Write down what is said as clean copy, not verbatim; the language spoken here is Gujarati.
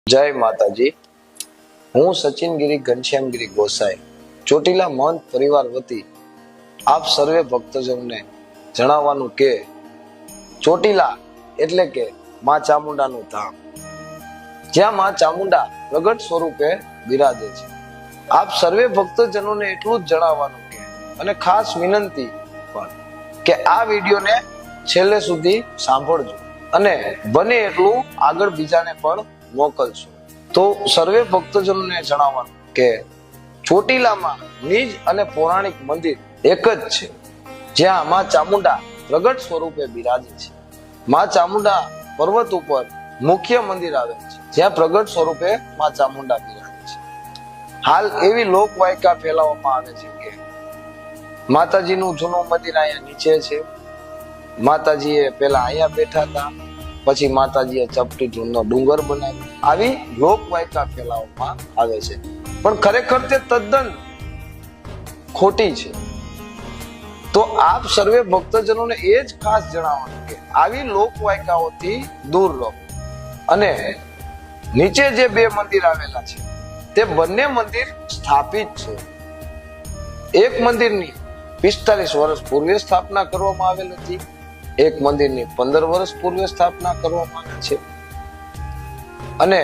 જય માતાજી। હું સચિનગીરી ઘનશ્યામગીરી ગોસાઈ ચોટીલા મહંત પરિવાર વતી આપ સર્વે ભક્તજનોને જણાવવાનું કે ચોટીલા એટલે કે માં ચામુંડાનું ધામ, જ્યાં માં ચામુંડા પ્રગટ સ્વરૂપે બિરાજે છે। આપ સર્વે ભક્તજનોને એટલું જ જણાવવાનું કે અને ખાસ વિનંતી પણ કે આ વિડીયોને છેલ્લે સુધી સાંભળજો અને બને એટલું આગળ બીજાને પણ મોકલશો। તો સર્વે ભક્તજનોને જણાવવાનું કે ચોટીલામાં નિજ અને પૌરાણિક મંદિર એક જ છે, જ્યાં માં ચામુંડા પ્રગટ સ્વરૂપે બિરાજે છે। માં ચામુંડા પર્વત ઉપર મુખ્ય મંદિર આવેલ છે, જ્યાં પ્રગટ સ્વરૂપે માં ચામુંડા બિરાજે છે। હાલ એવી લોકવાયકા ફેલાવવામાં આવે છે કે માતાજીનું જૂનું મંદિર અહીંયા નીચે છે, માતાજીએ પેલા અહીંયા બેઠા હતા, પછી માતાજીએ ચપટી ઢૂંઢનો ડુંગર બનાવ્યો, આવી લોકવાયકા ફેલાવવામાં આવે છે, પણ ખરેખર તે તદ્દન ખોટી છે। તો આપ સર્વે ભક્તજનોને એ જ ખાસ જણાવવાનું કે આવી લોકવાયકાઓથી દૂર રહો અને નીચે જે બે મંદિર આવેલા છે તે બંને મંદિર સ્થાપિત છે। એક મંદિરની 45 વર્ષ પૂર્વે સ્થાપના કરવામાં આવેલ હતી, એક મંદિરની 15 વર્ષ પૂર્વે સ્થાપના કરવામાં આવી છે, અને